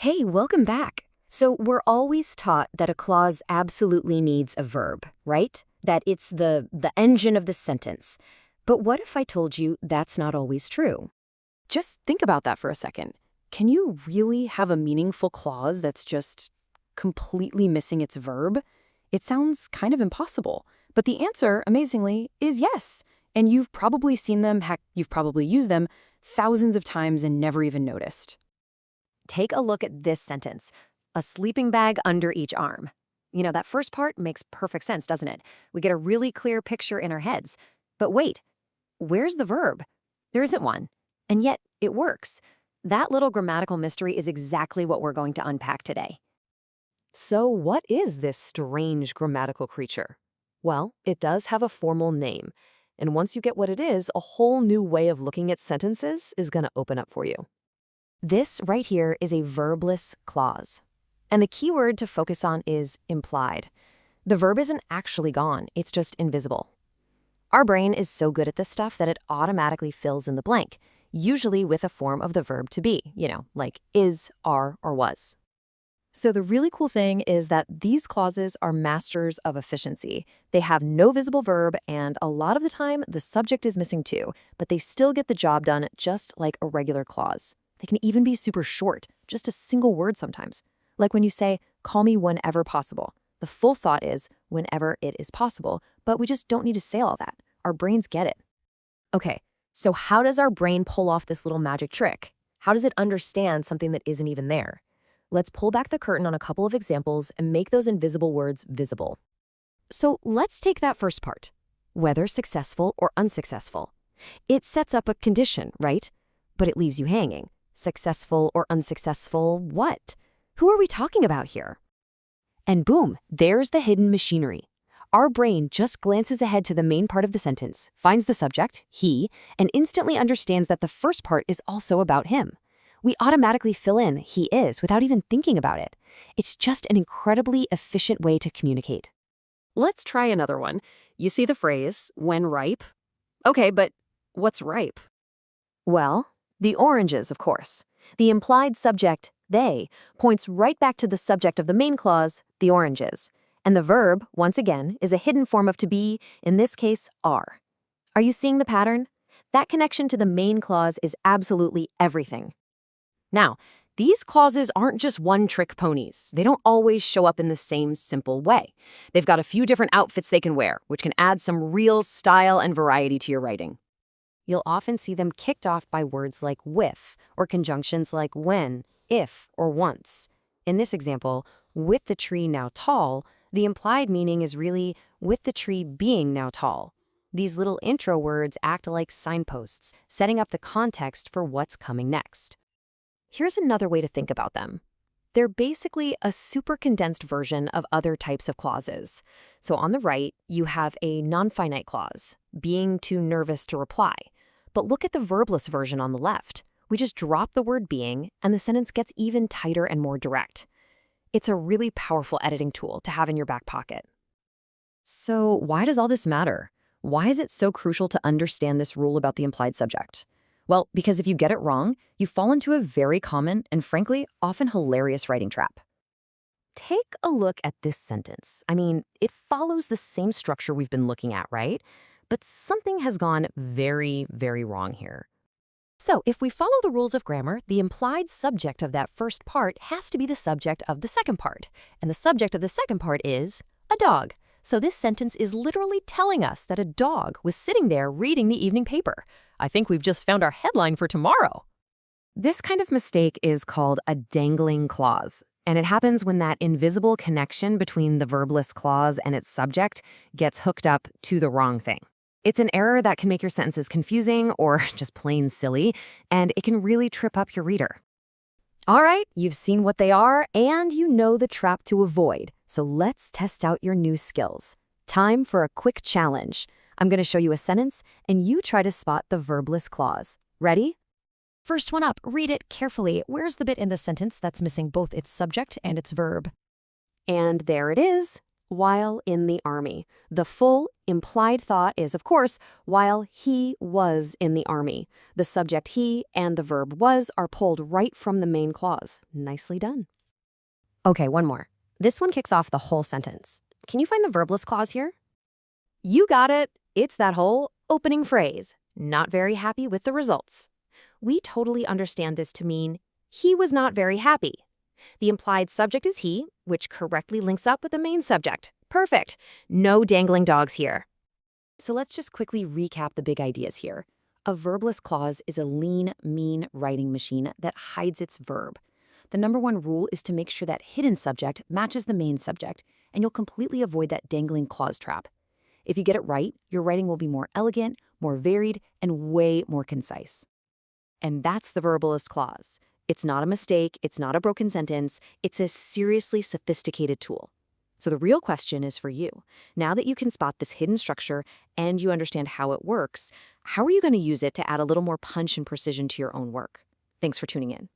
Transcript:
Hey, welcome back. So we're always taught that a clause absolutely needs a verb, right? That it's the engine of the sentence. But what if I told you that's not always true? Just think about that for a second. Can you really have a meaningful clause that's just completely missing its verb? It sounds kind of impossible. But the answer, amazingly, is yes. And you've probably seen them, heck, you've probably used them thousands of times and never even noticed. Take a look at this sentence. A sleeping bag under each arm. That first part makes perfect sense, doesn't it? We get a really clear picture in our heads. But wait, where's the verb? There isn't one. And yet, it works. That little grammatical mystery is exactly what we're going to unpack today. So what is this strange grammatical creature? Well, it does have a formal name. And once you get what it is, a whole new way of looking at sentences is going to open up for you. This right here is a verbless clause. And the key word to focus on is implied. The verb isn't actually gone, it's just invisible. Our brain is so good at this stuff that it automatically fills in the blank, usually with a form of the verb to be, like is, are, or was. So the really cool thing is that these clauses are masters of efficiency. They have no visible verb, and a lot of the time the subject is missing too, but they still get the job done just like a regular clause. They can even be super short, just a single word sometimes. Like when you say, call me whenever possible. The full thought is, whenever it is possible, but we just don't need to say all that. Our brains get it. Okay, so how does our brain pull off this little magic trick? How does it understand something that isn't even there? Let's pull back the curtain on a couple of examples and make those invisible words visible. So let's take that first part, whether successful or unsuccessful. It sets up a condition, right? But it leaves you hanging. Successful or unsuccessful, what? Who are we talking about here? And boom, there's the hidden machinery. Our brain just glances ahead to the main part of the sentence, finds the subject, he, and instantly understands that the first part is also about him. We automatically fill in he is without even thinking about it. It's just an incredibly efficient way to communicate. Let's try another one. You see the phrase, when ripe. Okay, but what's ripe? Well, the oranges, of course. The implied subject, they, points right back to the subject of the main clause, the oranges. And the verb, once again, is a hidden form of to be, in this case, are. Are you seeing the pattern? That connection to the main clause is absolutely everything. Now, these clauses aren't just one-trick ponies. They don't always show up in the same simple way. They've got a few different outfits they can wear, which can add some real style and variety to your writing. You'll often see them kicked off by words like with, or conjunctions like when, if, or once. In this example, with the tree now tall, the implied meaning is really with the tree being now tall. These little intro words act like signposts, setting up the context for what's coming next. Here's another way to think about them. They're basically a super condensed version of other types of clauses. So on the right, you have a non-finite clause, being too nervous to reply. But look at the verbless version on the left. We just drop the word being, and the sentence gets even tighter and more direct. It's a really powerful editing tool to have in your back pocket. So why does all this matter? Why is it so crucial to understand this rule about the implied subject? Well, because if you get it wrong, you fall into a very common and frankly, often hilarious writing trap. Take a look at this sentence. I mean, it follows the same structure we've been looking at, right? But something has gone very, very wrong here. So if we follow the rules of grammar, the implied subject of that first part has to be the subject of the second part. And the subject of the second part is a dog. So this sentence is literally telling us that a dog was sitting there reading the evening paper. I think we've just found our headline for tomorrow. This kind of mistake is called a dangling clause. And it happens when that invisible connection between the verbless clause and its subject gets hooked up to the wrong thing. It's an error that can make your sentences confusing or just plain silly, and it can really trip up your reader. All right, you've seen what they are, and you know the trap to avoid. So let's test out your new skills. Time for a quick challenge. I'm going to show you a sentence, and you try to spot the verbless clause. Ready? First one up, read it carefully. Where's the bit in the sentence that's missing both its subject and its verb? And there it is. while in the army. The full implied thought is, of course, while he was in the army. The subject he and the verb was are pulled right from the main clause. Nicely done. Okay, one more. This one kicks off the whole sentence. Can you find the verbless clause here? You got it. It's that whole opening phrase. Not very happy with the results. We totally understand this to mean he was not very happy. The implied subject is he, which correctly links up with the main subject. Perfect. No dangling dogs here. So let's just quickly recap the big ideas here. A verbless clause is a lean, mean writing machine that hides its verb. The number one rule is to make sure that hidden subject matches the main subject, and you'll completely avoid that dangling clause trap. If you get it right, your writing will be more elegant, more varied, and way more concise. And that's the verbalist clause. It's not a mistake, it's not a broken sentence, it's a seriously sophisticated tool. So the real question is for you. Now that you can spot this hidden structure and you understand how it works, how are you going to use it to add a little more punch and precision to your own work? Thanks for tuning in.